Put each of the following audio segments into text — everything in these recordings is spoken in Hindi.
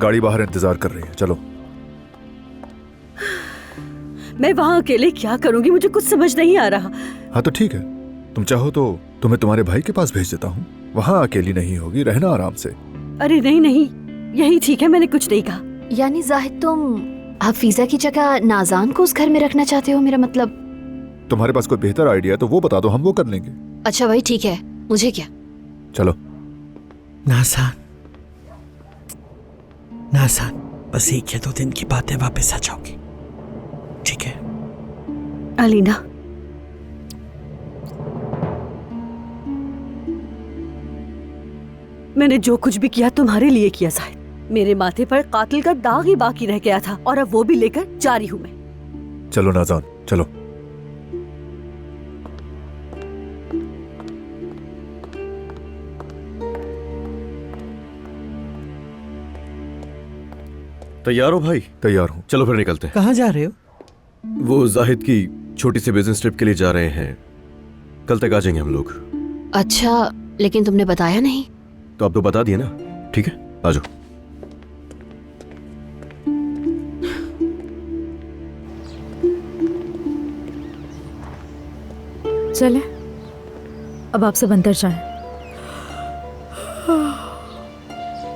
गाड़ी बाहर इंतजार कर रही है, चलो। मैं वहाँ अकेले क्या करूंगी, मुझे कुछ समझ नहीं आ रहा। हाँ तो ठीक है, तुम चाहो तो तुम्हें तुम्हारे भाई के पास भेज देता हूँ। वहाँ अकेली नहीं होगी, रहना आराम से। अरे नहीं नहीं, यही ठीक है, मैंने कुछ नहीं कहा। यानी जाहिद तुम हफीजा की जगह नाज़ान को उस घर में रखना चाहते हो? मेरा मतलब तुम्हारे पास कोई बेहतर आइडिया है तो वो बता दो, हम वो कर लेंगे। अच्छा भाई ठीक है, मुझे क्या। चलो। नाज़ान, नाज़ान, बस एक या दो दिन की बात है, वापस आ जाओगी, ठीक है? अलीना, मैंने जो कुछ भी किया तुम्हारे लिए किया जाहिद। मेरे माथे पर कातिल का दाग ही बाकी रह गया था और अब वो भी लेकर जा रही हूँ मैं। चलो नाज़ान, चलो। तैयार हो भाई? तैयार हूँ। चलो फिर निकलते हैं। कहाँ जा रहे हो? वो जाहिद की छोटी सी बिजनेस ट्रिप के लिए जा रहे हैं, कल तक आ जाएंगे हम लोग। अच्छा, लेकिन तुमने बताया नहीं। तो आप तो बता दिए ना, ठीक है, आ जाओ। चले, अब आप सब अंदर जाएं।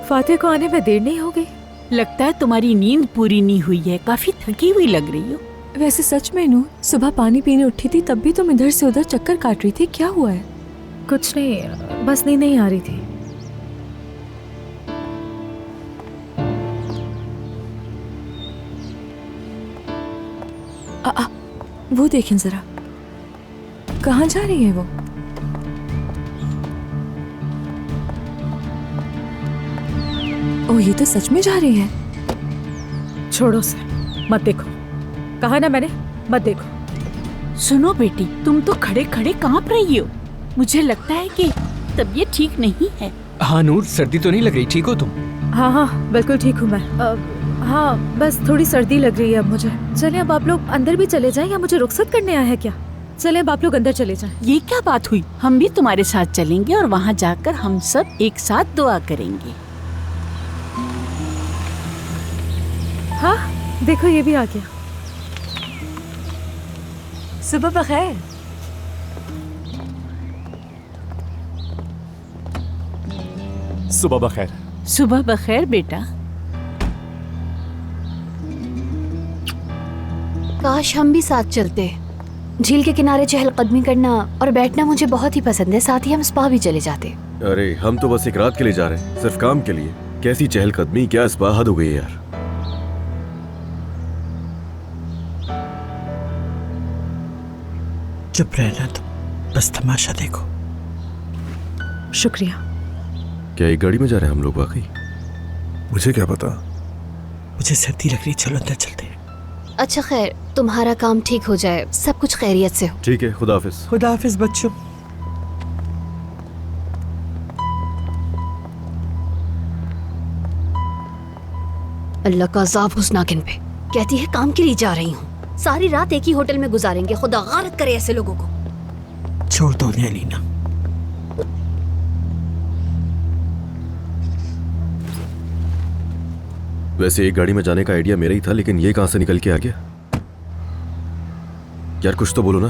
फातिह को आने में देर नहीं हो गई? लगता है तुम्हारी नींद पूरी नहीं हुई है, काफी थकी हुई लग रही हो। वैसे सच में नूर, सुबह पानी पीने उठी थी तब भी तुम इधर से उधर चक्कर काट रही थी, क्या हुआ है? कुछ नहीं, बस नींद नहीं आ रही थी। वो देखें जरा, कहाँ जा रही है वो? ओह, ये तो सच में जा रही है। छोड़ो उसे, मत देखो, कहा ना मैंने, मत देखो। सुनो बेटी, तुम तो खड़े खड़े कांप रही हो, मुझे लगता है कि तबीयत ठीक नहीं है। हाँ नूर, सर्दी तो नहीं लग रही? ठीक हो तुम? हाँ हाँ बिल्कुल ठीक हूँ मैं। हाँ, बस थोड़ी सर्दी लग रही है अब मुझे। चले अब आप लोग अंदर भी चले जाएं, या मुझे रुखसत करने आया है क्या? चले अब आप लोग अंदर चले जाएं। ये क्या बात हुई? हम भी तुम्हारे साथ चलेंगे और वहाँ जाकर हम सब एक साथ दुआ करेंगे। हाँ देखो, ये भी आ गया। सुबह बखैर। सुबह बखैर। सुबह बखैर बेटा। काश हम भी साथ चलते। झील के किनारे चहलकदमी करना और बैठना मुझे बहुत ही पसंद है, साथ ही हम स्पा भी चले जाते। अरे हम तो बस एक रात के लिए जा रहे हैं, सिर्फ काम के लिए। कैसी चहलकदमी, क्या स्पा, हद हो गई है यार। चुप रहना तुम, बस तमाशा देखो। शुक्रिया। क्या एक गाड़ी में जा रहे हैं हम लोग वाकई? मुझे क्या पता। मुझे सर्दी लग रही, चलो अंदर चलते हैं। अच्छा खैर, तुम्हारा काम ठीक हो जाए, सब कुछ खैरियत से हो। ठीक है, खुदा हाफिज। खुदा हाफिज बच्चों। अल्लाह का अज़ाब उस नागिन पे। कहती है काम के लिए जा रही हूँ, सारी रात एक ही होटल में गुजारेंगे। खुदा गारत करे ऐसे लोगों को। छोड़ दो उन्हें अलीना। वैसे एक गाड़ी में जाने का आइडिया मेरा ही था, लेकिन ये कहां से निकल के आ गया? यार कुछ तो बोलो ना।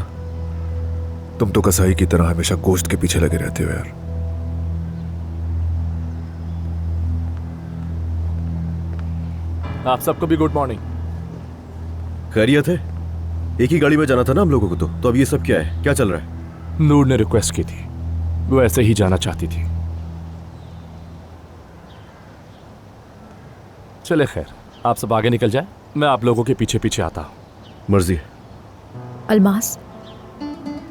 तुम तो कसाई की तरह हमेशा गोश्त के पीछे लगे रहते हो यार। आप सबको भी गुड मॉर्निंग। खैरियत है? एक ही गाड़ी में जाना था ना हम लोगों को। तो अब ये सब क्या है, क्या चल रहा है? नूर ने रिक्वेस्ट की थी, वो ऐसे ही जाना चाहती थी। चले खैर, आप सब आगे निकल जाए, मैं आप लोगों के पीछे पीछे आता हूँ। मर्जी है। अलमास,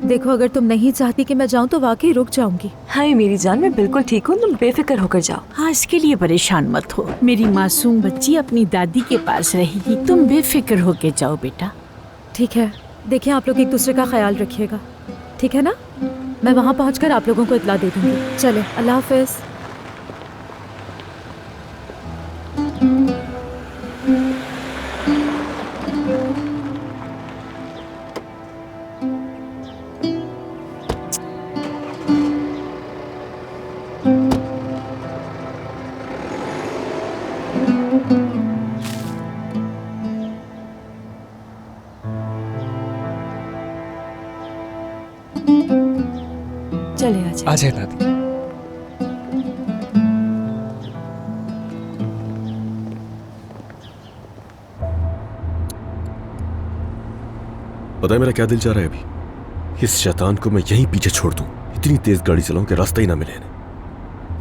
देखो अगर तुम नहीं चाहती कि मैं जाऊं तो वाकई रुक जाऊंगी। हाय मेरी जान, मैं बिल्कुल ठीक हूँ, तुम बेफिक्र होकर जाओ। हाँ, इसके लिए परेशान मत हो। मेरी मासूम बच्ची अपनी दादी के पास रहेगी, तुम बेफिक्र होके जाओ बेटा। ठीक है, देखिए आप लोग एक दूसरे का ख्याल रखिएगा, ठीक है ना? मैं वहाँ पहुँचकर आप लोगों को इत्ला दे दूंगी। चले, अल्लाह हाफिज। चले आजा। आ जाए दादी। पता है मेरा क्या दिल चाह रहा है अभी? इस शैतान को मैं यहीं पीछे छोड़ दूं, इतनी तेज गाड़ी चलाऊं कि रास्ता ही ना मिले इन्हें।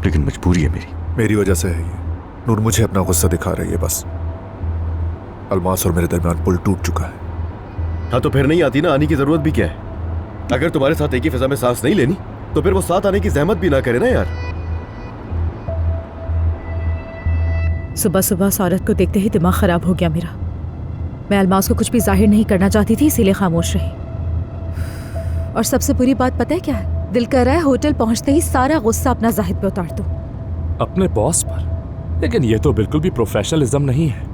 लेकिन मजबूरी है मेरी वजह से है ये। नूर मुझे अपना गुस्सा दिखा रही है बस। अलमास और मेरे दरमियान पुल टूट चुका है। हाँ तो फिर नहीं आती ना, आने की जरूरत भी क्या है? अगर तुम्हारे साथ एक ही फिजा में सांस नहीं लेनी तो फिर वो साथ आने की जहमत भी ना करे ना यार। सुबह सुबह उस औरत को देखते ही दिमाग खराब हो गया मेरा। मैं अलमास को कुछ भी जाहिर नहीं करना चाहती थी, इसीलिए खामोश रही। और सबसे बुरी बात पता है क्या है? दिल कर रहा है होटल पहुंचते ही सारा गुस्सा अपना जाहिद पे उतार दूं। अपने बॉस पर? लेकिन ये तो बिल्कुल भी प्रोफेशनलिज्म नहीं है।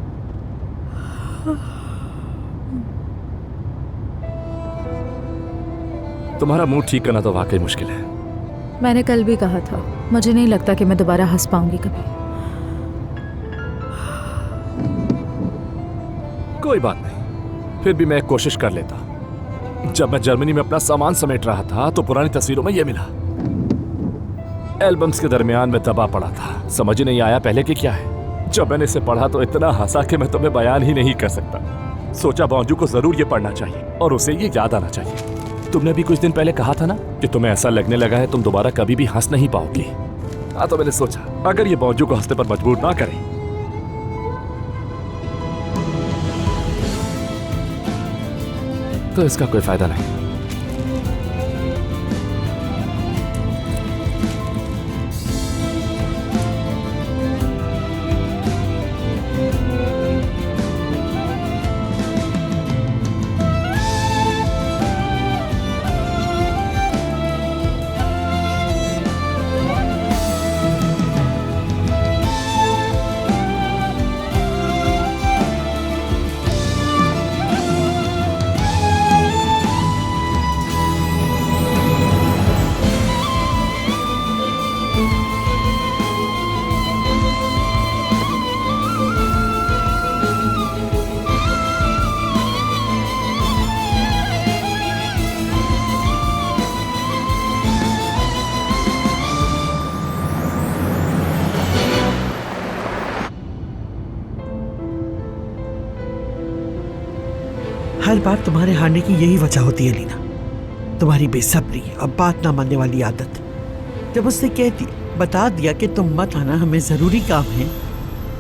तुम्हारा मूड ठीक करना तो वाकई मुश्किल है। मैंने कल भी कहा था, मुझे नहीं लगता कि मैं दोबारा हंस पाऊंगी कभी। कोई बात नहीं, फिर भी मैं एक कोशिश कर लेता। जब मैं जर्मनी में अपना सामान समेट रहा था तो पुरानी तस्वीरों में यह मिला। एल्बम्स के दरमियान में दबा पड़ा था, समझ ही नहीं आया पहले कि क्या है। जब मैंने इसे पढ़ा तो इतना हंसा कि मैं तुम्हें बयान ही नहीं कर सकता। सोचा बांजू को जरूर ये पढ़ना चाहिए और उसे ये याद आना चाहिए। तुमने भी कुछ दिन पहले कहा था ना कि तुम्हें ऐसा लगने लगा है तुम दोबारा कभी भी हंस नहीं पाओगी। हाँ तो मैंने सोचा अगर ये बांजू को हंसने पर मजबूर ना करे तो इसका कोई फायदा नहीं। हर बार तुम्हारे हारने की यही वजह होती है लीना, तुम्हारी बेसब्री और बात ना मानने वाली आदत। जब उसने बता दिया कि तुम मत आना, हमें जरूरी काम है,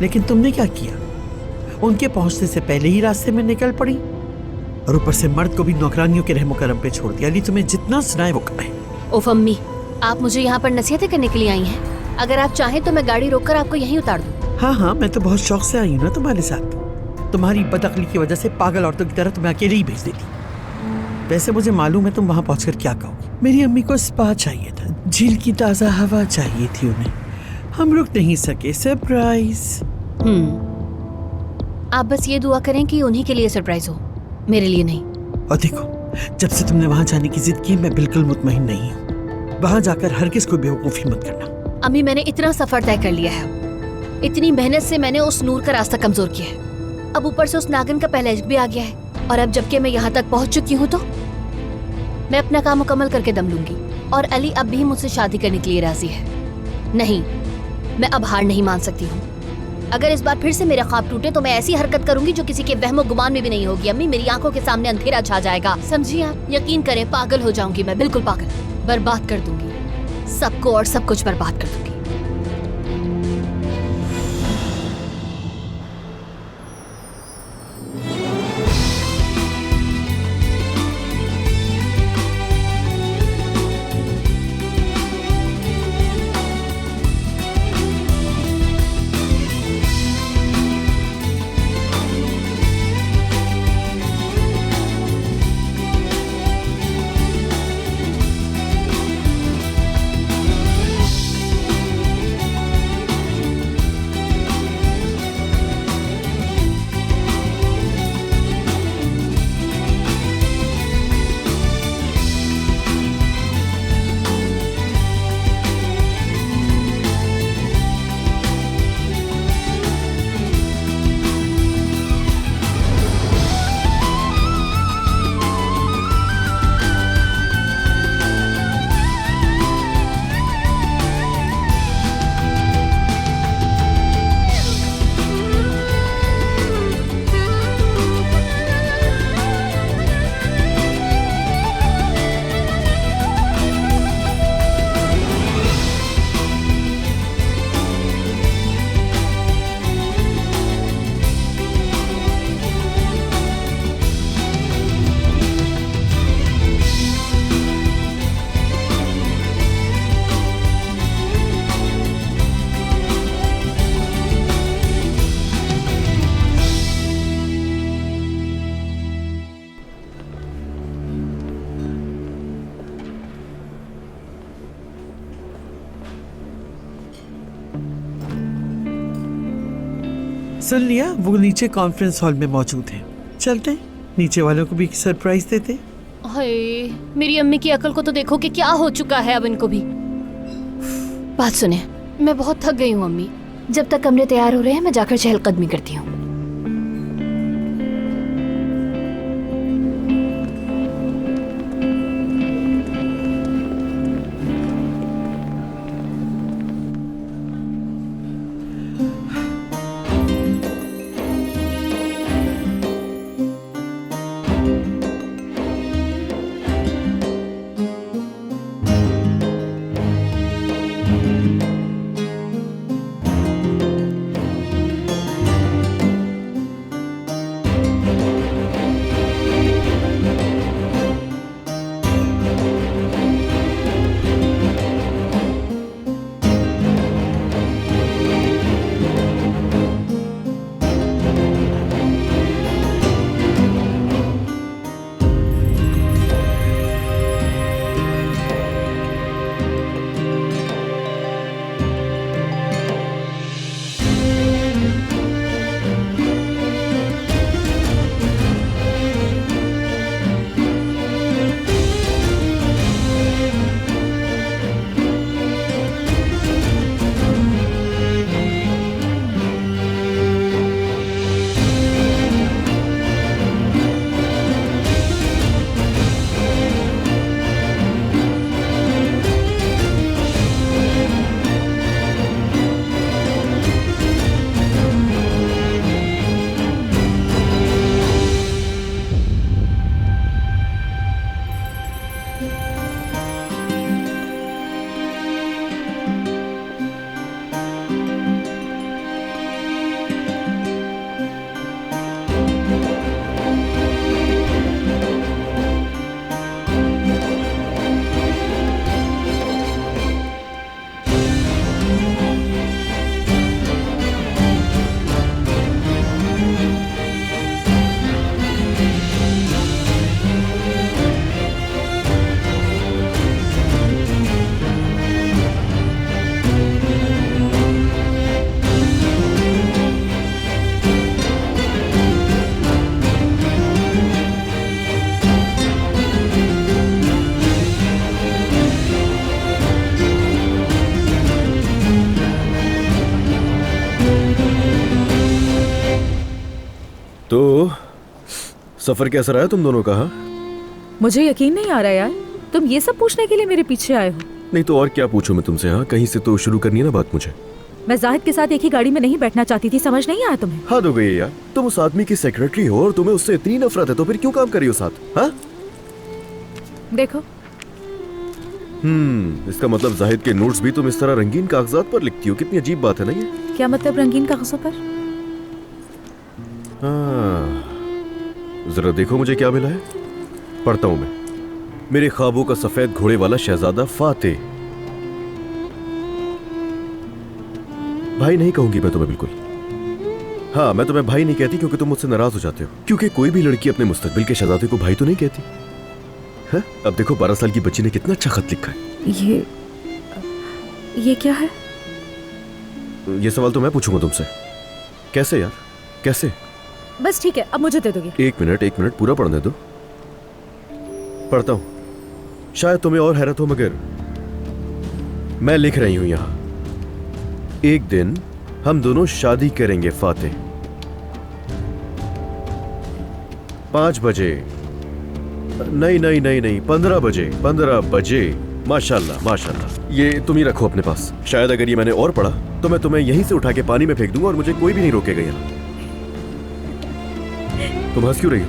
लेकिन तुमने क्या किया? उनके पहुंचने से पहले ही रास्ते में निकल पड़ी और ऊपर से मर्द को भी नौकरानियों के रहमो करम पे छोड़ दिया। अली तुम्हें जितना सुनाए वो कम है। ओफ अम्मी, आप मुझे यहाँ पर नसीहतें करने के लिए आई हैं। अगर आप चाहें तो मैं गाड़ी रोककर आपको यहीं उतार दूं। हाँ हाँ, मैं तो बहुत शौक से आई हूँ ना तुम्हारे साथ। तुम्हारी बदअक्ली की वजह से पागल औरतों की तरह तुम्हें अकेले ही भेज देती। वैसे मुझे मालूम है तुम वहां पहुंचकर क्या कहोगी। मेरी अम्मी को स्पा चाहिए था, झील की ताजा हवा चाहिए थी उन्हें, हम रुक नहीं सके। सरप्राइज। आप बस ये दुआ करें कि उन्हीं के लिए सरप्राइज हो, मेरे लिए नहीं। और देखो, जब से तुमने वहां जाने की जिद की मैं बिल्कुल मुतमईन नहीं हूँ। वहां जाकर हरगिज़ कोई बेवकूफी मत करना। अम्मी, मैंने इतना सफर तय कर लिया है, इतनी मेहनत से मैंने उस नूर का रास्ता कमजोर किया है। अब ऊपर से उस नागिन का पहला इश्क भी आ गया है और अब जबकि मैं यहाँ तक पहुँच चुकी हूँ तो मैं अपना काम मुकम्मल करके दम लूंगी। और अली अब भी मुझसे शादी करने के लिए राजी है। नहीं, मैं अब हार नहीं मान सकती हूँ। अगर इस बार फिर से मेरा ख्वाब टूटे तो मैं ऐसी हरकत करूंगी जो किसी के वहमो गुमान में भी नहीं होगी। अम्मी, मेरी आंखों के सामने अंधेरा छा जाएगा, समझिए आप। यकीन करें, पागल हो जाऊंगी मैं, बिल्कुल पागल। बर्बाद कर दूंगी सबको और सब कुछ बर्बाद कर दूंगी। सुन लिया, वो नीचे कॉन्फ्रेंस हॉल में मौजूद है। चलते हैं, नीचे वालों को भी सरप्राइज देते। हाय, मेरी अम्मी की अकल को तो देखो कि क्या हो चुका है अब इनको भी। बात सुने, मैं बहुत थक गई हूँ अम्मी। जब तक कमरे तैयार हो रहे हैं मैं जाकर चहलकदमी करती हूँ। तो सफर कैसा रहा तुम दोनों का? हाँ? मुझे यकीन नहीं आ रहा यार, तुम ये सब पूछने के लिए मेरे पीछे आए हो। नहीं तो और क्या पूछूं मैं तुमसे? हाँ, कहीं से तो शुरू करनी है ना बात मुझे। मैं जाहिद के साथ एक ही गाड़ी में नहीं बैठना चाहती थी, समझ नहीं आया तुम्हें? हद हो गई यार, तुम उस आदमी की सेक्रेटरी हो और तुम्हें उससे इतनी नफरत है तो फिर क्यों काम कर रही हो साथ? हाँ? देखो, इसका मतलब जाहिद के नोट्स भी तुम इस तरह रंगीन कागजात पर लिखती हो। कितनी अजीब बात है ना ये। क्या मतलब रंगीन कागजों पर? हाँ, जरा देखो मुझे क्या मिला है। पढ़ता हूं मैं। मेरे ख्वाबों का सफेद घोड़े वाला शहजादा फाते। भाई नहीं कहूंगी मैं तुम्हें बिल्कुल। हाँ, मैं तुम्हें भाई नहीं कहती क्योंकि तुम मुझसे नाराज हो जाते हो। क्योंकि कोई भी लड़की अपने मुस्तकबिल के शहजादे को भाई तो नहीं कहती। हाँ? अब देखो 12 साल की बच्ची ने कितना अच्छा खत लिखा है। ये क्या है? ये सवाल तो मैं पूछूंगा तुमसे। कैसे यार, कैसे? बस ठीक है, अब मुझे दे दोगे? एक मिनट पूरा पढ़ने दो। पढ़ता हूं। शायद तुम्हें और हैरत हो मगर मैं लिख रही हूं यहां। एक दिन हम दोनों शादी करेंगे फाते। 5 बजे। नहीं 15 बजे। 15 बजे। माशाल्लाह माशाल्लाह। ये तुम ही रखो अपने पास। शायद अगर ये मैंने और पढ़ा तो मैं तुम्हें यहीं से उठा के पानी में फेंक दूंगा और मुझे कोई भी नहीं रोकेगा यहाँ। तुम हंस क्यों रही हो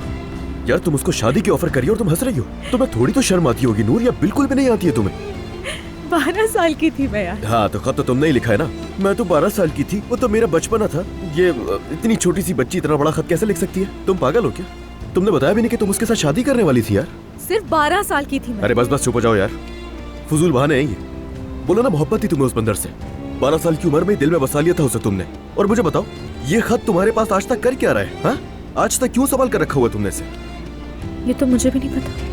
यार? तुम उसको शादी की ऑफर करी और तुम हंस रही हो। तुम्हें थोड़ी तो शर्म आती होगी नूर, या बिल्कुल भी नहीं आती है तुम्हें? 12 साल की थी मैं यार। हाँ, तो खत तो तुमने ही लिखा है ना। मैं तो 12 साल की थी, वो तो मेरा बचपना था। ये इतनी छोटी सी बच्ची इतना बड़ा खत कैसे लिख सकती है? तुम पागल हो क्या? तुमने बताया भी नहीं कि तुम उसके साथ शादी करने वाली थी यार। सिर्फ 12 साल की थी मैं। अरे बस चुप हो जाओ यार, फजूल बहाने हैं ये। बोलो ना मोहब्बत थी तुम्हें उस बंदर से। 12 साल की उम्र में दिल में बसा लिया था उसे तुमने। और मुझे बताओ, ये खत तुम्हारे पास आज तक कर क्या रहा है? हाँ, आज तक क्यों संभाल कर रखा हुआ तुमने इसे? ये तो मुझे भी नहीं पता।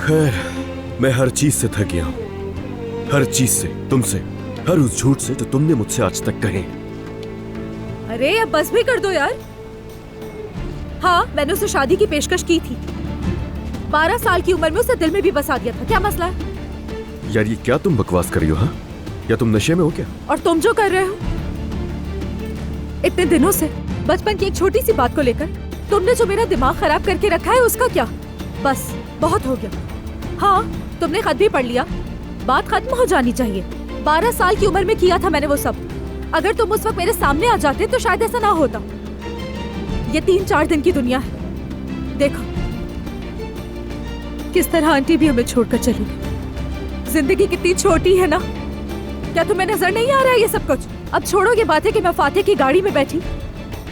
खैर, मैं हर चीज से थक गया हूं, हर चीज से, तुमसे, हर उस झूठ से जो तुमने मुझसे आज तक कहे। अरे अब बस भी कर दो यार। हाँ, मैंने उसे शादी की पेशकश की थी। 12 साल की उम्र में उसे दिल में भी बसा दिया था। क्या मसला है? यार ये क्या तुम बकवास कर रही हो? हाँ, या तुम नशे में हो क्या? और तुम जो कर रहे हो इतने दिनों से, बचपन की एक छोटी सी बात को लेकर तुमने जो मेरा दिमाग खराब करके रखा है, उसका क्या? बस बहुत हो गया। हाँ, तुमने खत भी पढ़ लिया, बात खत्म हो जानी चाहिए। 12 साल की उम्र में किया था मैंने वो सब। अगर तुम उस वक्त मेरे सामने आ जाते तो शायद ऐसा ना होता। ये 3-4 दिन की दुनिया है। देखो किस तरह आंटी भी हमें छोड़कर चली गई। जिंदगी कितनी छोटी है ना। क्या तुम्हें नजर नहीं आ रहा है ये सब कुछ? अब छोड़ो ये बात है कि मैं फातिह की गाड़ी में बैठी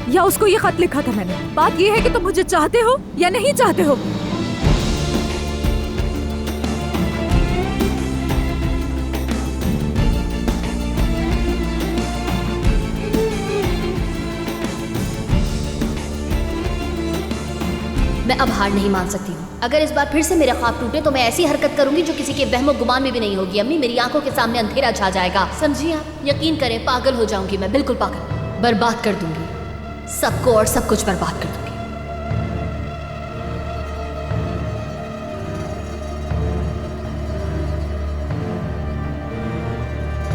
या उसको ये खत लिखा था मैंने। बात ये है कि तुम मुझे चाहते हो या नहीं चाहते हो। मैं अब हार नहीं मान सकती हूँ। अगर इस बार फिर से मेरे ख्वाब टूटे तो मैं ऐसी हरकत करूंगी जो किसी के वहमो गुमान में भी नहीं होगी। अम्मी, मेरी आंखों के सामने अंधेरा छा जाएगा, समझी आप? यकीन करें, पागल हो जाऊंगी मैं, बिल्कुल पागल। बर्बाद कर दूंगी सबको और सब कुछ बर्बाद कर दूंगी।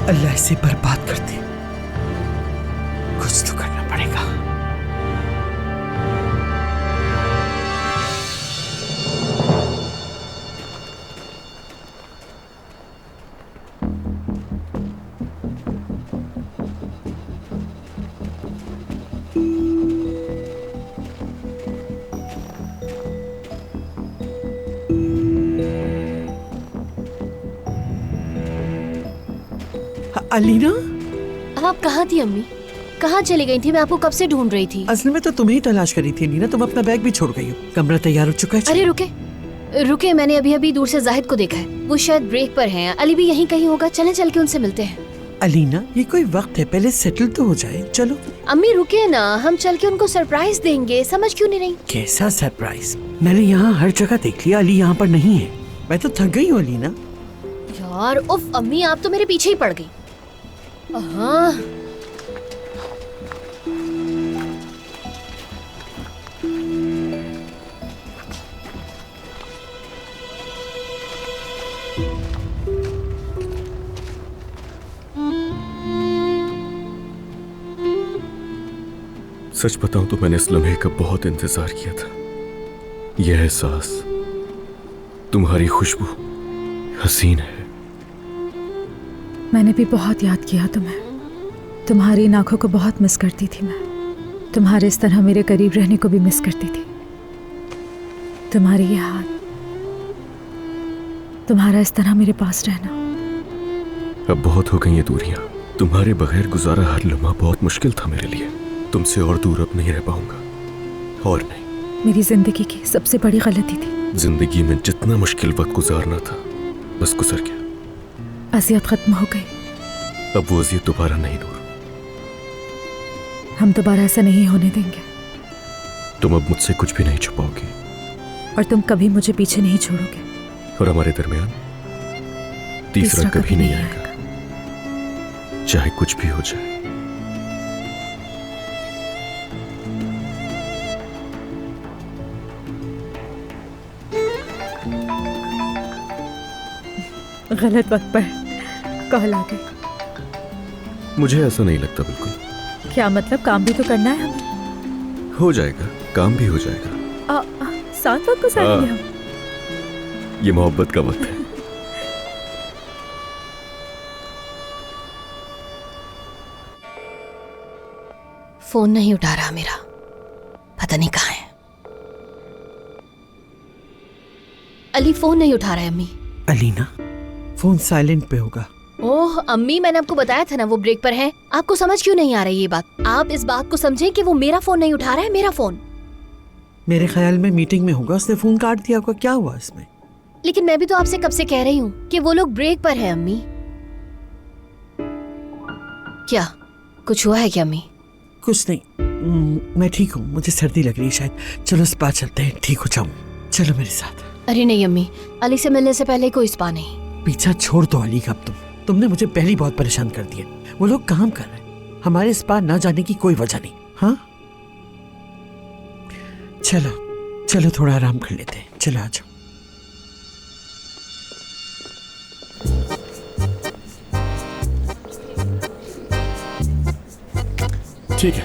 अल्लाह इसे बर्बाद कर दे। कुछ तो करना पड़ेगा। अलीना, अब आप कहाँ थी अम्मी? कहाँ चली गई थी? मैं आपको कब से ढूंढ रही थी। असल में तो तुम्हें ही तलाश करी थी अलीना। तुम अपना बैग भी छोड़ गई हो। कमरा तैयार हो चुका है? अरे रुके रुके, मैंने अभी अभी दूर से जाहिद को देखा है। वो शायद ब्रेक पर हैं। अली भी यहीं कहीं होगा। चले चल के उनसे मिलते हैं। अलीना, ये कोई वक्त है, पहले सेटल तो हो जाए। चलो। अम्मी रुके ना, हम चल के उनको सरप्राइज देंगे। समझ क्यों नहीं रही? कैसा सरप्राइज? मैंने यहाँ हर जगह देख लिया, अली यहाँ पर नहीं है। मैं तो थक गई हूँ अलीना। यार उफ अम्मी, आप तो मेरे पीछे ही पड़ गई। हाँ, सच बताऊं तो मैंने इस लम्हे का बहुत इंतजार किया था। यह एहसास, तुम्हारी खुशबू हसीन है। मैंने भी बहुत याद किया तुम्हें। तुम्हारी इन आंखों को बहुत मिस करती थी मैं। तुम्हारे इस तरह मेरे करीब रहने को भी मिस करती थी। तुम्हारी ये हाथ, तुम्हारा इस तरह मेरे पास रहना। अब बहुत हो गई ये दूरियां। तुम्हारे बगैर गुजारा हर लम्हा बहुत मुश्किल था मेरे लिए। तुमसे और दूर अब नहीं रह पाऊंगा, और नहीं। मेरी जिंदगी की सबसे बड़ी गलती थी। जिंदगी में जितना मुश्किल वक्त गुजारना था, बस गुजर गया। अज़ियत खत्म हो गई। अब वो अज़ियत दोबारा नहीं नूर। हम दोबारा ऐसा नहीं होने देंगे। तुम अब मुझसे कुछ भी नहीं छुपाओगी, और तुम कभी मुझे पीछे नहीं छोड़ोगे। और हमारे दरमियान तीसरा कभी नहीं आएगा, चाहे कुछ भी हो जाए। गलत वक्त पर कॉल आ गई। मुझे ऐसा नहीं लगता बिल्कुल। क्या मतलब? काम भी तो करना है हमें। हो जाएगा, काम भी हो जाएगा। साथ वक्त गुजारेंगे हम। ये मोहब्बत का वक्त है। फोन नहीं उठा रहा मेरा, पता नहीं कहाँ है। अली फोन नहीं उठा रहा है अम्मी। अलीना, फोन साइलेंट पे होगा। ओह अम्मी, मैंने आपको बताया था ना वो ब्रेक पर है। आपको समझ क्यों नहीं आ रही ये बात? आप इस बात को समझें कि वो मेरा फोन नहीं उठा रहा है, मेरा फोन। मेरे ख्याल में मीटिंग में होगा, उसने फोन काट दिया होगा। क्या हुआ इसमें? लेकिन मैं भी तो आपसे कब से कह रही हूँ कि वो लोग ब्रेक पर है अम्मी। क्या कुछ हुआ है क्या अम्मी? कुछ नहीं, मैं ठीक हूँ। मुझे सर्दी लग रही है शायद। चलो स्पा चलते हैं, ठीक हो जाऊँ। चलो मेरे साथ। अरे नहीं अम्मी, अली से मिलने से पहले कोई स्पा नहीं। पीछा छोड़ दो अली का। अब तुमने मुझे पहले ही बहुत परेशान कर दिया। वो लोग काम कर रहे हैं, हमारे स्पा ना जाने की कोई वजह नहीं। हाँ चलो चलो थोड़ा आराम कर लेते हैं। चलो आ जाओ। ठीक है,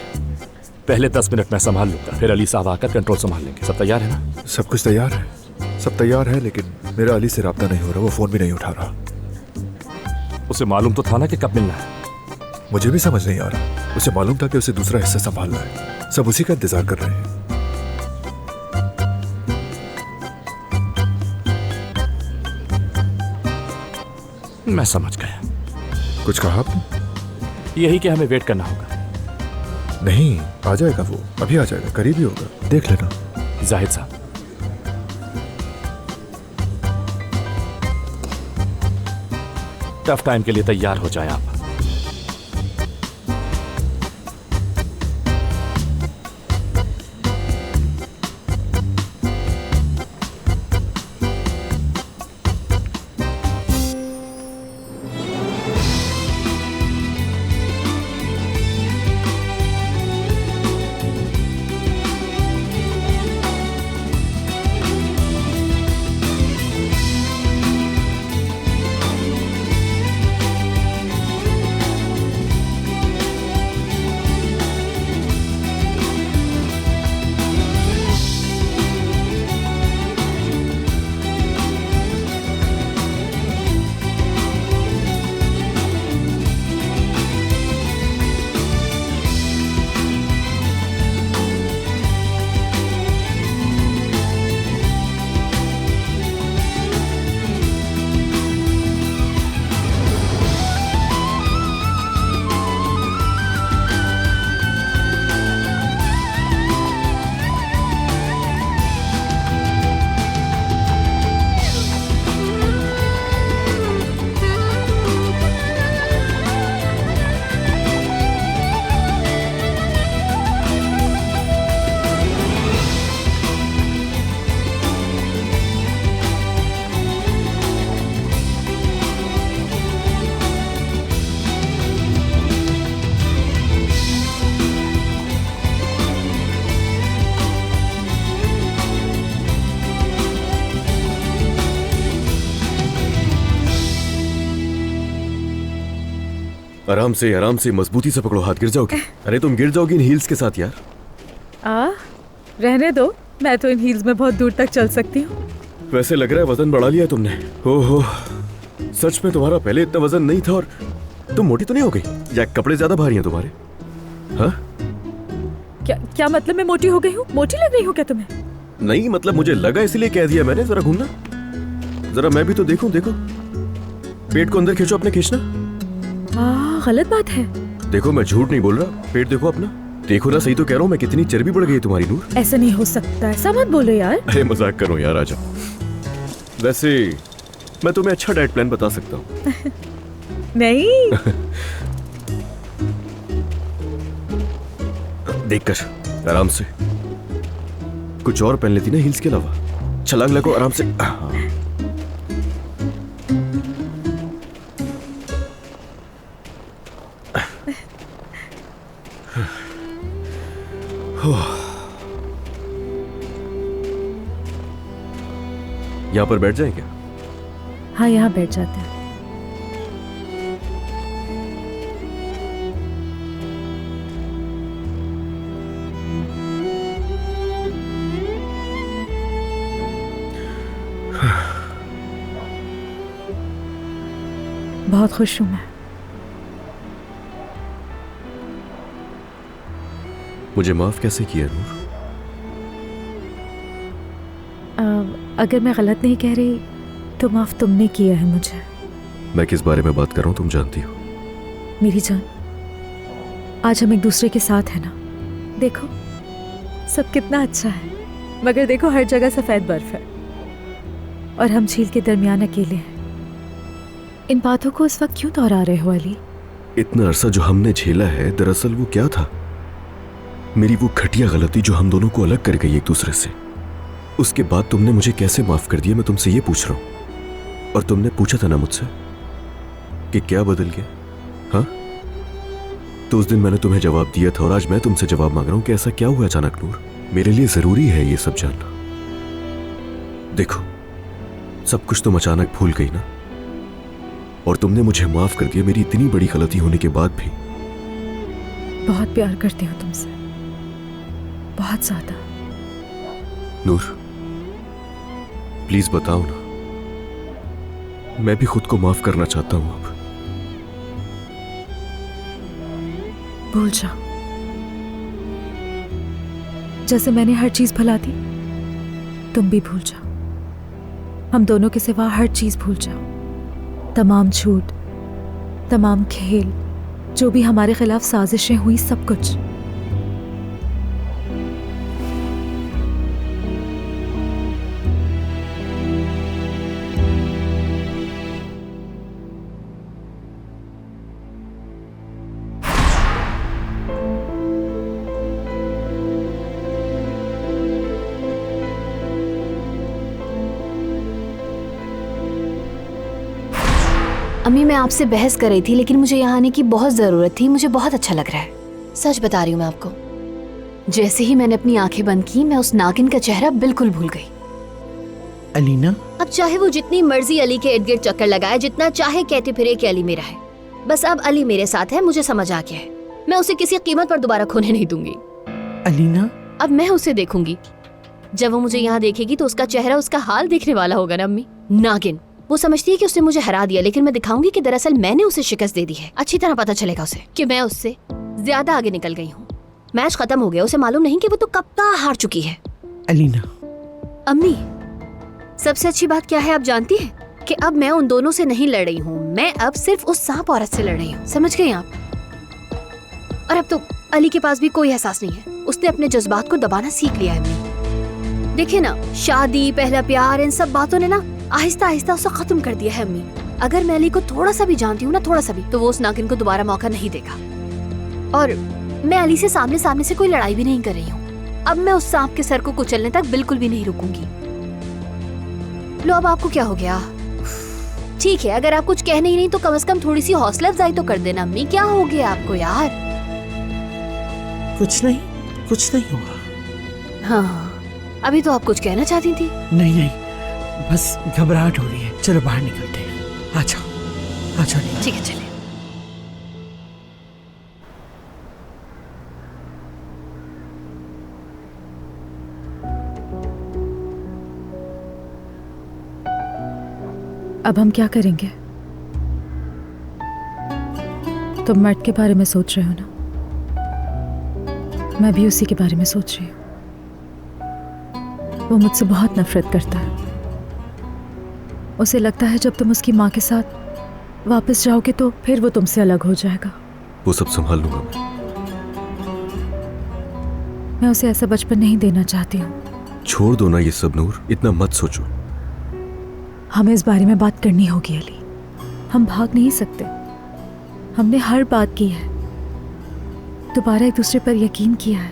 पहले 10 मिनट मैं संभाल लूंगा, फिर अली साहब आकर कंट्रोल संभाल लेंगे। सब तैयार है ना? सब कुछ तैयार है, सब तैयार है, लेकिन मेरा अली से राब्ता नहीं हो रहा, वो फोन भी नहीं उठा रहा। उसे मालूम तो था ना कि कब मिलना है। मुझे भी समझ नहीं आ रहा। उसे मालूम था कि उसे दूसरा हिस्सा संभालना है, सब उसी का इंतजार कर रहे हैं। मैं समझ गया। कुछ कहा आपने? यही कि हमें वेट करना होगा। नहीं, आ जाएगा वो, अभी आ जाएगा, करीब ही होगा, देख लेना। जाहिद साहब, टफ टाइम के लिए तैयार हो जाए आप। आराम से मजबूती से पकड़ो, हाथ गिर जाओगे। अरे तुम गिर जाओगी इन हील्स के साथ यार। रहने दो, मैं तो इन हील्स में बहुत दूर तक चल सकती हूँ। वैसे लग रहा है वजन बढ़ा लिया तुमने। ओहो, सच में तुम्हारा पहले इतना वजन नहीं था। और तुम मोटी तो नहीं हो गई, या कपड़े ज्यादा भारी हैं तुम्हारे? हाँ क्या मतलब मैं मोटी हो गई हूँ? मोटी लग रही हूँ क्या तुम्हें? नहीं, मतलब मुझे लगा इसलिए कह दिया मैंने। जरा घूमना, जरा मैं भी तो देखूं। देखो, पेट को अंदर खींचो अपने, खींचना। गलत बात है। देखो मैं झूठ नहीं बोल रहा, पेट देखो अपना। देखो ना, सही तो कह रहा हूँ मैं, कितनी चर्बी बढ़ गई है तुम्हारी नूर। ऐसा नहीं हो सकता, ऐसा मत बोलो यार। अरे मजाक करो यार, आ जाओ। वैसे मैं तुम्हें अच्छा डाइट प्लान बता सकता हूँ। नहीं। देखकर आराम से। कुछ और पहन लेती ना हील्स के अलावा। छलांग लगो आराम से। यहाँ पर बैठ जाए क्या? हाँ, यहाँ बैठ जाते हैं। बहुत खुश हूँ मैं। मुझे माफ कैसे किया नूर? अगर मैं गलत नहीं कह रही तो माफ तुमने किया है मुझे। मैं किस बारे में बात कर रहा हूँ तुम जानती हो। मेरी जान, आज हम एक दूसरे के साथ हैं ना। देखो सब कितना अच्छा है, मगर देखो हर जगह सफेद बर्फ है और हम झील के दरमियान अकेले हैं। इन बातों को इस वक्त क्यों दोहरा रहे हो अली? इतना अरसा जो हमने झेला है, दरअसल वो क्या था? मेरी वो घटिया गलती जो हम दोनों को अलग कर गई एक दूसरे से। उसके बाद तुमने मुझे कैसे माफ कर दिया, मैं तुमसे ये पूछ रहा हूं। और तुमने पूछा था ना मुझसे कि क्या बदल गया, हाँ? तो उस दिन मैंने तुम्हें जवाब दिया था और आज मैं तुमसे जवाब मांग रहा हूं कि ऐसा क्या हुआ अचानक नूर। मेरे लिए जरूरी है ये सब जानना। देखो, सब कुछ तुम अचानक भूल गई ना, और तुमने मुझे माफ कर दिया मेरी इतनी बड़ी गलती होने के बाद भी। बहुत प्यार करती हूँ तुमसे, बहुत ज्यादा। नूर, प्लीज बताओ ना, मैं भी खुद को माफ करना चाहता हूं अब। भूल जाओ, जैसे मैंने हर चीज भुला दी, तुम भी भूल जाओ। हम दोनों के सिवा हर चीज भूल जाओ। तमाम झूठ, तमाम खेल, जो भी हमारे खिलाफ साजिशें हुई, सब कुछ। अम्मी, मैं आपसे बहस कर रही थी, लेकिन मुझे यहाँ आने की बहुत जरूरत थी। मुझे बहुत अच्छा लग रहा है, सच बता रही हूँ मैं आपको। जैसे ही मैंने अपनी आंखें बंद की, मैं उस नागिन का चेहरा बिल्कुल भूल गई। अलीना, अब चाहे वो जितनी मर्जी अली के इर्द गिर्द चक्कर लगाए, जितना चाहे कहते फिरे कि अली मेरा है, बस अब अली मेरे साथ है। मुझे समझ आ गया है, मैं उसे किसी कीमत पर दोबारा खोने नहीं दूंगी। अलीना, अब मैं उसे देखूंगी। जब वो मुझे यहाँ देखेगी तो उसका चेहरा, उसका हाल देखने वाला होगा ना अम्मी। नागिन, वो समझती है कि उसने मुझे हरा दिया, लेकिन मैं दिखाऊंगी कि दरअसल मैंने उसे शिकस्त दे दी है। अच्छी तरह पता चलेगा उसे कि मैं उससे ज्यादा आगे निकल गई हूँ। मैच खत्म हो गया, उसे मालूम नहीं कि वो तो कब का हार चुकी है। अलीना, अम्मी, सबसे अच्छी बात क्या है आप जानती हैं? कि अब मैं उन दोनों से नहीं लड़ रही हूँ, मैं अब सिर्फ उस सांप औरत से लड़ रही हूँ। समझ गई आप? और अब तो अली के पास भी कोई एहसास नहीं है, उसने अपने जज्बात को दबाना सीख लिया है। अम्मी देखिए ना, शादी, पहला प्यार, इन सब बातों ने ना आहिस्ता आहिस्ता उसे खत्म कर दिया है। अम्मी, अगर मैं अली को थोड़ा सा भी जानती हूँ ना, थोड़ा सा भी, तो वो उस नागिन को दोबारा मौका नहीं देगा। और मैं अली से सामने सामने से कोई लड़ाई भी नहीं कर रही हूँ। अब मैं उस सांप के सर को कुचलने तक बिल्कुल भी नहीं रुकूंगी। लो, अब आपको क्या हो गया? ठीक है, अगर आप कुछ कहने ही नहीं तो कम से कम थोड़ी सी हौसला अफजाई तो कर देना। अम्मी, क्या हो गया आपको यार? कुछ नहीं हुआ। हाँ, अभी तो आप कुछ कहना चाहती थी। नहीं, बस घबराहट हो रही है। चलो बाहर निकलते हैं। आ जाओ। ठीक है, चलिए। अब हम क्या करेंगे? तुम मर्द के बारे में सोच रहे हो ना, मैं भी उसी के बारे में सोच रही हूँ। वो मुझसे बहुत नफरत करता है। उसे लगता है जब तुम उसकी माँ के साथ वापस जाओगे तो फिर वो तुमसे अलग हो जाएगा। वो सब संभाल लूंगा मैं उसे ऐसा बचपन नहीं देना चाहती हूँ। छोड़ दो ना ये सब नूर, इतना मत सोचो। हमें इस बारे में बात करनी होगी अली, हम भाग नहीं सकते। हमने हर बात की है, दोबारा एक दूसरे पर यकीन किया है,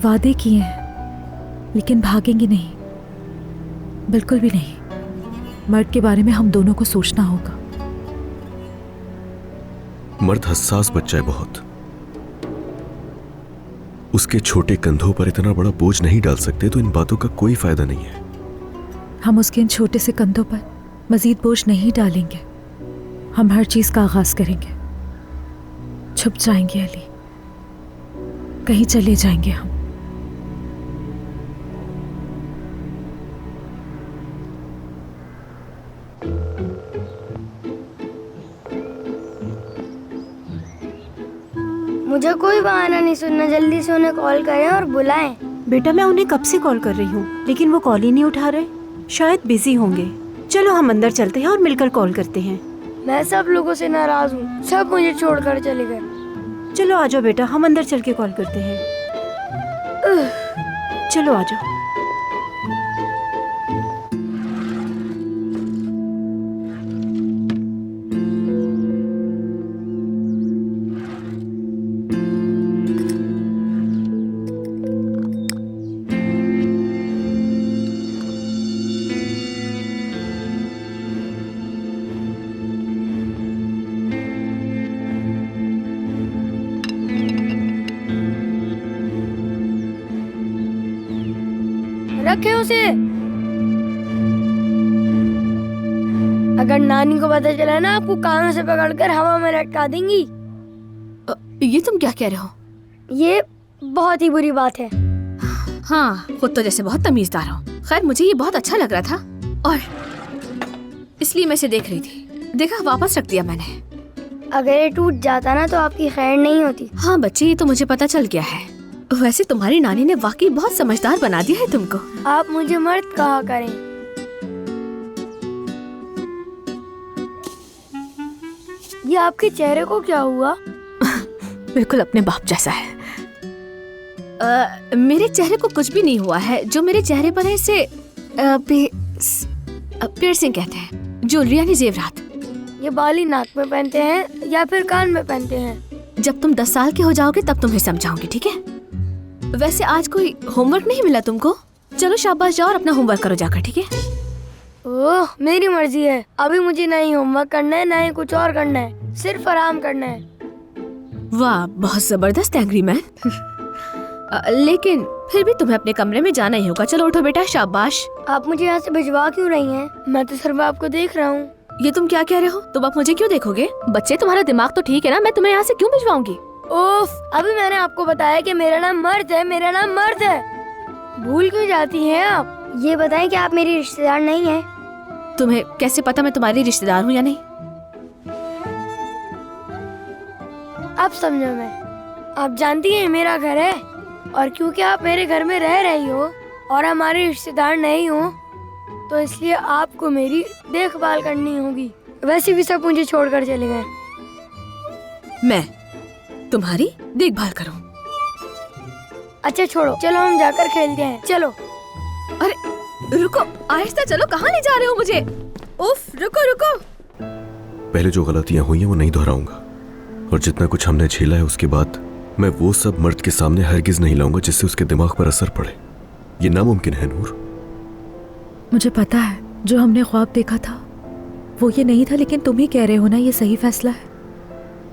वादे किए हैं, लेकिन भागेंगे नहीं, बिल्कुल भी नहीं। मर्द के बारे में हम दोनों को सोचना होगा। मर्द हसास बच्चा है बहुत, उसके छोटे कंधों पर इतना बड़ा बोझ नहीं डाल सकते, तो इन बातों का कोई फायदा नहीं है। हम उसके इन छोटे से कंधों पर मजीद बोझ नहीं डालेंगे। हम हर चीज का आगाज करेंगे, छुप जाएंगे अली, कहीं चले जाएंगे हम। मुझे कोई बहाना नहीं सुनना, जल्दी से उन्हें कॉल करें और बुलाएं। बेटा, मैं उन्हें कब से कॉल कर रही हूँ, लेकिन वो कॉल ही नहीं उठा रहे। शायद बिजी होंगे। चलो हम अंदर चलते हैं और मिलकर कॉल करते हैं। मैं सब लोगों से नाराज हूँ, सब मुझे छोड़कर चले गए। चलो आ जाओ बेटा, हम अंदर चल के कॉल करते हैं। चलो आ जाओ। रखे उसे। अगर नानी को पता चला ना, आपको कानों से पकड़कर हवा में लटका देंगी। ये तुम क्या कह रहे हो? ये बहुत ही बुरी बात है। हाँ, खुद तो जैसे बहुत तमीजदार हो। खैर, मुझे ये बहुत अच्छा लग रहा था और इसलिए मैं इसे देख रही थी। देखा, वापस रख दिया मैंने। अगर ये टूट जाता ना तो आपकी खैर नहीं होती। हाँ बच्चे, ये तो मुझे पता चल गया है। वैसे तुम्हारी नानी ने वाकई बहुत समझदार बना दिया है तुमको। आप मुझे मर्द कहा करें। ये आपके चेहरे को क्या हुआ? बिल्कुल अपने बाप जैसा है। मेरे चेहरे को कुछ भी नहीं हुआ है। जो मेरे चेहरे पर है इसे पियर्सिंग कहते हैं। ज्वेलरी यानी जेवरात। ये बाली नाक में पहनते हैं या फिर कान में पहनते हैं? जब तुम 10 साल के हो जाओगे तब तुम्हें समझाऊंगी, ठीक है? वैसे आज कोई होमवर्क नहीं मिला तुमको? चलो शाबाश, जाओ और अपना होमवर्क करो जाकर, ठीक है? ओह, मेरी मर्जी है। अभी मुझे ना ही होमवर्क करना है, ना ही कुछ और करना है, सिर्फ आराम करना है। वाह, बहुत जबरदस्त एंग्री मैन। लेकिन फिर भी तुम्हें अपने कमरे में जाना ही होगा। चलो उठो बेटा, शाबाश। आप मुझे यहाँ से भिजवा क्यों रही हैं? मैं तो सिर्फ आपको देख रहा हूँ। ये तुम क्या कह रहे हो? तुम आप मुझे क्यों देखोगे? बच्चे, तुम्हारा दिमाग तो ठीक है ना? मैं तुम्हें यहाँ से क्यों भिजवाऊंगी? ओफ, अभी मैंने आपको बताया कि मेरा नाम मर्द है, मेरा नाम मर्द है। भूल क्यों जाती हैं आप? ये बताएं कि आप मेरी रिश्तेदार नहीं हैं। तुम्हें कैसे पता मैं तुम्हारी रिश्तेदार हूँ या नहीं? अब समझो मैं। आप जानती हैं मेरा घर है, और क्योंकि आप मेरे घर में रह रही हो और हमारे रिश्तेदार नहीं हो, तो इसलिए आपको मेरी देखभाल करनी होगी। वैसे भी सब मुझे छोड़कर चले गए। मैं तुम्हारी देखभाल करूं? अच्छा छोड़ो, चलो हम जाकर खेलते हैं। चलो। अरे रुको, आहिस्ता चलो। कहाँ ले जा रहे हो मुझे? उफ, रुको रुको। पहले जो गलतियां हुई हैं वो नहीं दोहराऊंगा, और जितना कुछ हमने झेला है उसके बाद मैं वो सब मर्द के सामने हरगिज नहीं लाऊंगा जिससे उसके दिमाग पर असर पड़े। ये नामुमकिन है नूर। मुझे पता है जो हमने ख्वाब देखा था वो ये नहीं था, लेकिन तुम ही कह रहे हो ना ये सही फैसला है।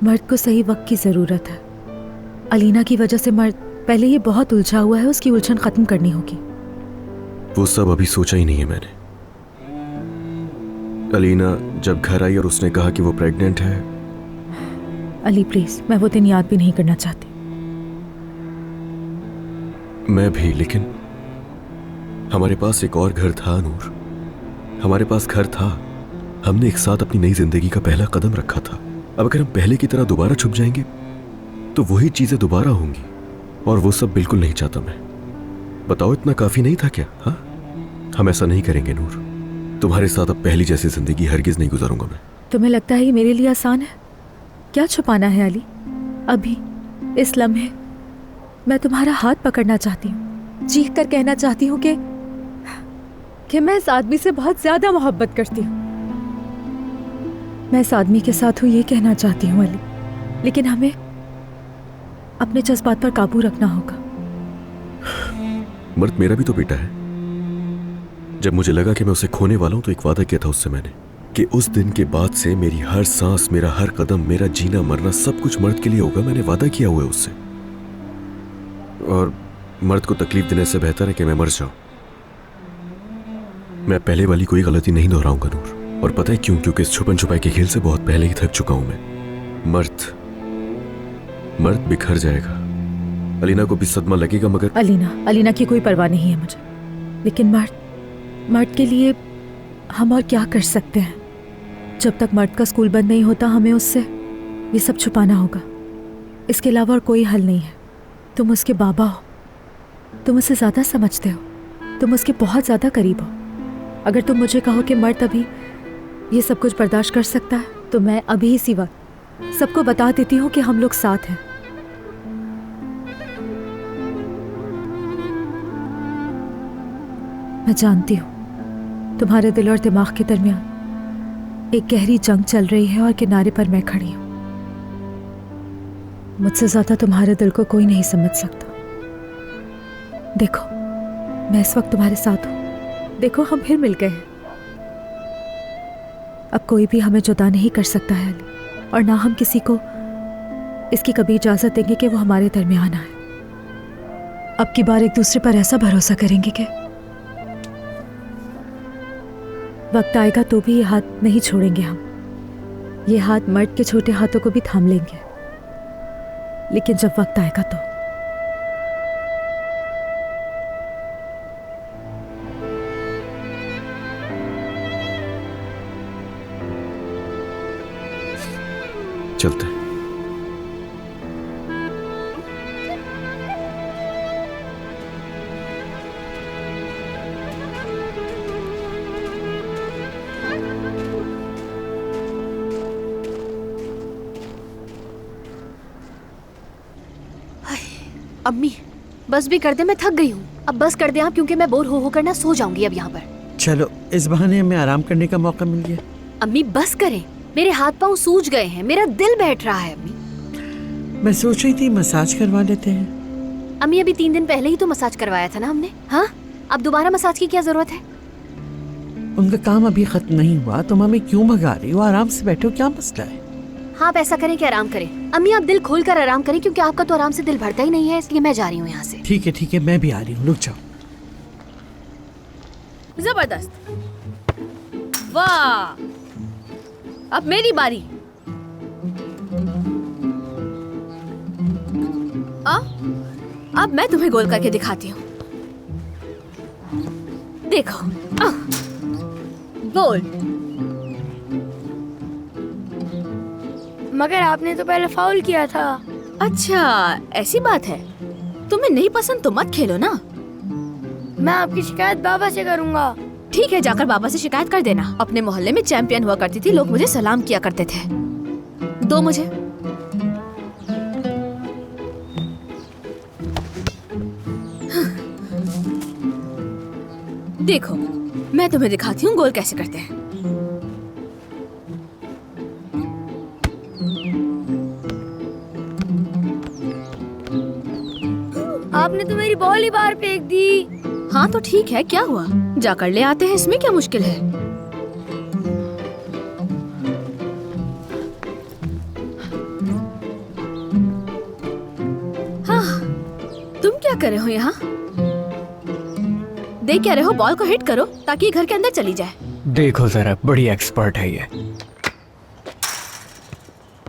मर्द को सही वक्त की ज़रूरत है। अलीना की वजह से मर्द पहले ही बहुत उलझा हुआ है, उसकी उलझन ख़त्म करनी होगी। वो सब अभी सोचा ही नहीं है मैंने। अलीना जब घर आई और उसने कहा कि वो प्रेग्नेंट है। अली प्लीज, मैं वो दिन याद भी नहीं करना चाहती। मैं भी, लेकिन हमारे पास एक और घर था नूर। हमारे पास घर था। हमने एक साथ अपनी नई जिंदगी का पहला कदम रखा था। अब अगर हम पहले की तरह दोबारा छुप जाएंगे तो वही चीजें दोबारा होंगी, और वो सब बिल्कुल नहीं चाहता मैं। बताओ, इतना काफी नहीं था क्या? हाँ, हम ऐसा नहीं करेंगे नूर। तुम्हारे साथ अब पहली जैसी जिंदगी हरगिज नहीं गुजारूंगा मैं। तुम्हें लगता है ये मेरे लिए आसान है? क्या छुपाना है अली? अभी इस लम्हे मैं तुम्हारा हाथ पकड़ना चाहती हूँ, चीख कर कहना चाहती हूँ कि मैं इस आदमी से बहुत ज्यादा मोहब्बत करती हूँ। मैं इस आदमी के साथ हूँ ये कहना चाहती हूँ अली, लेकिन हमें अपने जज्बात पर काबू रखना होगा। मर्द मेरा भी तो बेटा है। जब मुझे लगा कि मैं उसे खोने वाला हूं तो एक वादा किया था उससे मैंने कि उस दिन के बाद से मेरी हर सांस, मेरा हर कदम, मेरा जीना मरना सब कुछ मर्द के लिए होगा। मैंने वादा किया हुआ है उससे। और मर्द को तकलीफ देने से बेहतर है कि मैं मर जाऊं। मैं पहले वाली कोई गलती नहीं दोहराऊंगा नूर। और पता है क्यों? क्योंकि इस छुपन छुपाई के खेल से बहुत पहले ही थक चुका हूं मैं। मर्द बिखर जाएगा। अलीना को भी सदमा लगेगा, मगर अलीना की कोई परवाह नहीं है मुझे, लेकिन मर्द के लिए हम और क्या कर सकते हैं? जब तक मर्द का स्कूल बंद नहीं होता हमें उससे ये सब छुपाना होगा। इसके अलावा और कोई हल नहीं है। तुम उसके बाबा हो, तुम उसे ज़्यादा समझते हो, तुम उसके बहुत ज़्यादा करीब हो। अगर तुम मुझे कहो कि मर्द अभी ये सब कुछ बर्दाश्त कर सकता है तो मैं अभी इसी वक्त सबको बता देती हूँ कि हम लोग साथ हैं। मैं जानती हूँ तुम्हारे दिल और दिमाग के दरमियान एक गहरी जंग चल रही है और किनारे पर मैं खड़ी हूँ। मुझसे ज्यादा तुम्हारे दिल को कोई नहीं समझ सकता। देखो, मैं इस वक्त तुम्हारे साथ हूँ। देखो, हम फिर मिल गए हैं। अब कोई भी हमें जुदा नहीं कर सकता है अली, और ना हम किसी को इसकी कभी इजाजत देंगे कि वो हमारे दरमियान आए। अब की बार एक दूसरे पर ऐसा भरोसा करेंगे कि वक्त आएगा तो भी ये हाथ नहीं छोड़ेंगे हम। ये हाथ मर्द के छोटे हाथों को भी थाम लेंगे, लेकिन जब वक्त आएगा तो। चलते हैं। अम्मी बस भी कर दे, मैं थक गई हूँ। अब बस कर दे आप, क्योंकि मैं बोर हो कर ना सो जाऊंगी अब यहाँ पर। चलो, इस बहाने हमें आराम करने का मौका मिल गया। अम्मी बस करें, मेरे हाथ पाँव सूज गए हैं, मेरा दिल बैठ रहा है। अम्मी मैं सोच रही थी मसाज करवा लेते हैं। अम्मी अभी 3 दिन पहले ही तो मसाज करवाया था ना हमने। हाँ, अब दोबारा मसाज की क्या जरूरत है? उनका काम अभी खत्म नहीं हुआ, तुम हमें क्यों भगा रही हो? आराम से बैठो, क्या मसला है? हाँ, आप ऐसा करें कि आराम करें। अम्मी आप दिल खोल कर आराम करें, क्योंकि आपका तो आराम से दिल भरता ही नहीं है, इसलिए मैं जा रही हूँ यहाँ से। ठीक है, मैं भी आ रही हूँ, रुक जाओ। जबरदस्त, वाह। अब मेरी बारी। अब मैं तुम्हें गोल करके दिखाती हूँ। देखो, गोल। मगर आपने तो पहले फाउल किया था। अच्छा, ऐसी बात है। तुम्हें नहीं पसंद तो मत खेलो ना। मैं आपकी शिकायत बाबा से करूंगा। ठीक है, जाकर बाबा से शिकायत कर देना। अपने मोहल्ले में चैंपियन हुआ करती थी, लोग मुझे सलाम किया करते थे। दो मुझे। देखो, मैं तुम्हें दिखाती हूँ गोल कैसे करते हैं। आपने तो मेरी बॉल ही बाहर फेंक दी। हाँ तो ठीक है, क्या हुआ, जाकर ले आते हैं, इसमें क्या मुश्किल है। हाँ, तुम क्या कर रहे हो यहाँ? देख क्या रहे हो? बॉल को हिट करो ताकि घर के अंदर चली जाए। देखो जरा, बड़ी एक्सपर्ट है ये।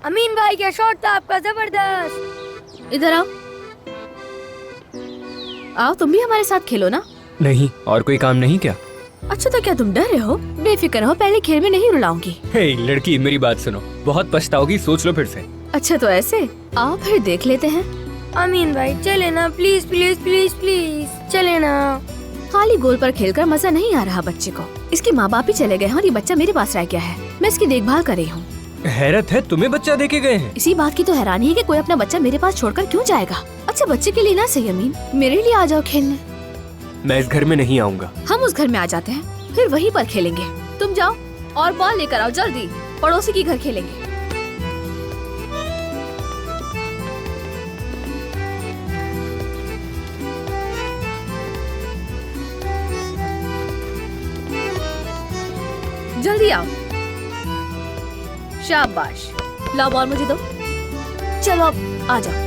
अमीन भाई क्या शॉट था आपका, जबरदस्त। इधर आओ। आओ, तुम भी हमारे साथ खेलो ना। नहीं, और कोई काम नहीं क्या? अच्छा, तो क्या तुम डर रहे हो? बेफिक्र हो, पहले खेल में नहीं रुलाऊंगी। हे लड़की, मेरी बात सुनो, बहुत पछताओगी, सोच लो फिर से। अच्छा तो ऐसे, आओ फिर देख लेते हैं। अमीन भाई चले ना, प्लीज प्लीज प्लीज प्लीज चले ना। खाली गोल पर खेलकर मजा नहीं आ रहा बच्चे को। इसके माँ बाप ही चले गए हैं और ये बच्चा मेरे पास रह गया है। मैं इसकी देखभाल कर रही हूँ। हैरत है, तुम्हें बच्चा देके गए हैं? इसी बात की तो हैरानी है कि कोई अपना बच्चा मेरे पास छोड़कर क्यों जाएगा। अच्छा, बच्चे के लिए ना सही अमीन, मेरे लिए आ जाओ खेलने। मैं इस घर में नहीं आऊंगा। हम उस घर में आ जाते हैं, फिर वहीं पर खेलेंगे। तुम जाओ और बॉल लेकर आओ जल्दी, पड़ोसी के घर खेलेंगे। जल्दी आओ। शाबाश, लाओ बॉल मुझे दो। चलो अब आ जाओ।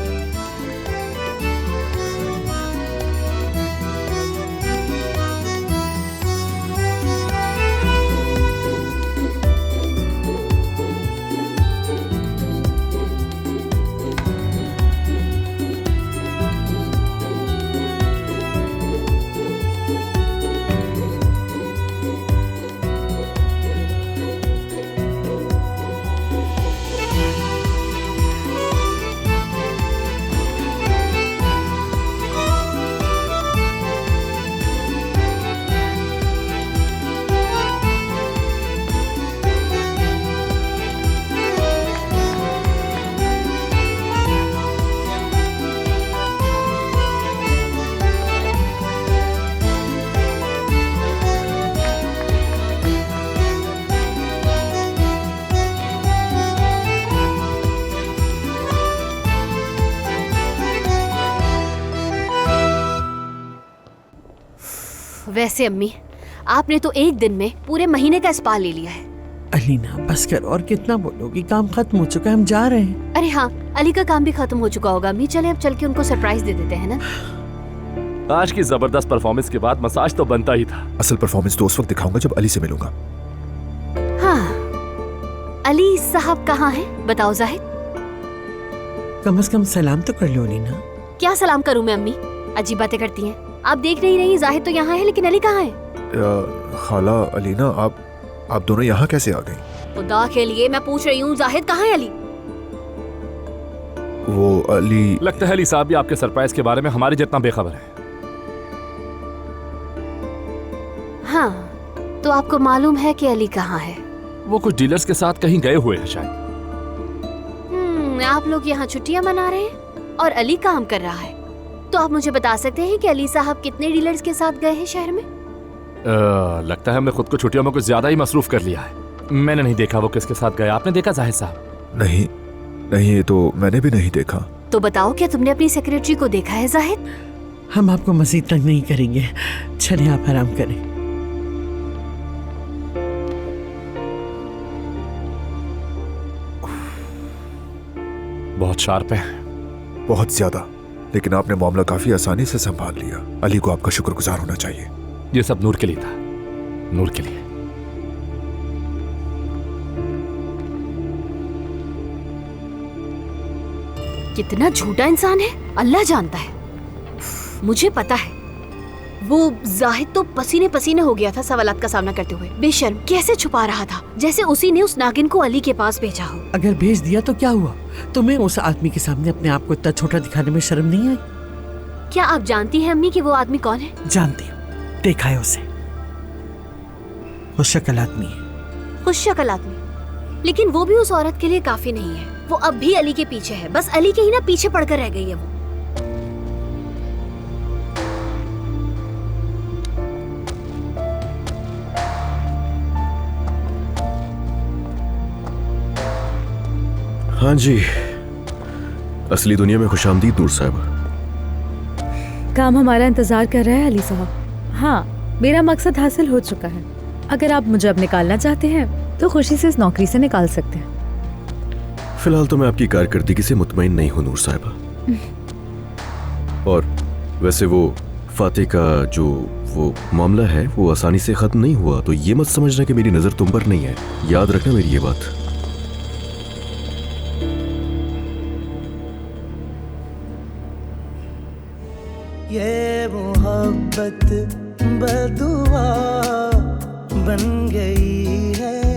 वैसे अम्मी, आपने तो एक दिन में पूरे महीने का स्पा ले लिया है। अलीना बस कर, और कितना बोलोगी? काम खत्म हो चुका है, हम जा रहे हैं। अरे हाँ, अली का काम भी खत्म हो चुका होगा अम्मी। चले अब चल के उनको सरप्राइज दे देते हैं ना। आज की जबरदस्त परफॉर्मेंस के बाद मसाज तो बनता ही था। असल परफॉर्मेंस तो उस वक्त दिखाऊंगा जब अली से मिलूंगा। अली साहब कहाँ हैं? बताओ जाहिद। कम से कम सलाम तो कर लो लीना। क्या सलाम करूं मैं? अम्मी अजीब बातें करती हैं। आप देख नहीं रही जाहिद तो यहाँ है, लेकिन अली कहाँ है? खाला अलीना, आप दोनों यहाँ कैसे आ गई? खुदा के लिए मैं पूछ रही हूँ, जाहिद कहाँ है? अली वो अली, लगता है अली साहब भी आपके सरप्राइज के बारे में हमारे जितना बेखबर है। हाँ, तो आपको मालूम है कि अली कहाँ है? वो कुछ डीलर्स के साथ कहीं गए हुए हैं शायद। आप लोग यहाँ छुट्टियाँ मना रहे हैं और अली काम कर रहा है, तो आप मुझे बता सकते हैं कि अली साहब कितने डीलर्स के साथ गए हैं शहर में? लगता है हमने खुद को छुट्टियों में कुछ ज्यादा ही मसरूफ कर लिया है। मैंने नहीं देखा वो किसके साथ गया। आपने देखा जाहिद साहब? नहीं, ये तो मैंने भी नहीं देखा। तो बताओ, क्या तुमने अपनी सेक्रेटरी को देखा है जाहिद? हम आपको मजीद तंग नहीं करेंगे, चलिए आप आराम करें। बहुत शार्प है। बहुत ज्यादा, लेकिन आपने मामला काफी आसानी से संभाल लिया। अली को आपका शुक्रगुजार होना चाहिए। ये सब नूर के लिए था, नूर के लिए। कितना झूठा इंसान है, अल्लाह जानता है। मुझे पता है वो जाहिद तो पसीने पसीने हो गया था सवालात का सामना करते हुए। बेशर्म कैसे छुपा रहा था, जैसे उसी ने उस नागिन को अली के पास भेजा हो। अगर भेज दिया तो क्या हुआ? तुम्हें उस आदमी के सामने अपने आप को इतना छोटा दिखाने में शर्म नहीं आई? क्या आप जानती हैं अम्मी कि वो आदमी कौन है? जानती हूँ, देखा है उसे। वो शक्ल आदमी है। खुश शक्ल आदमी, लेकिन वो भी उस औरत के लिए काफी नहीं है। वो अब भी अली के पीछे है, बस अली के ही ना पीछे पड़कर रह गई है वो। हाँ जी, असली दुनिया में खुशामदीद नूर साहब। काम हमारा इंतजार कर रहा है अली साहब। हाँ, मेरा मकसद हासिल हो चुका है। अगर आप मुझे अब निकालना चाहते हैं तो खुशी से इस नौकरी से निकाल सकते हैं। फिलहाल तो मैं आपकी कारकर्दगी से मुतमईन नहीं हूँ नूर साहिबा। और वैसे वो फातेह का जो वो मामला है वो आसानी से खत्म नहीं हुआ, तो ये मत समझना कि मेरी नजर तुम पर नहीं है। याद रखना मेरी ये बात। ये मोहब्बत बदुआ बन गई है।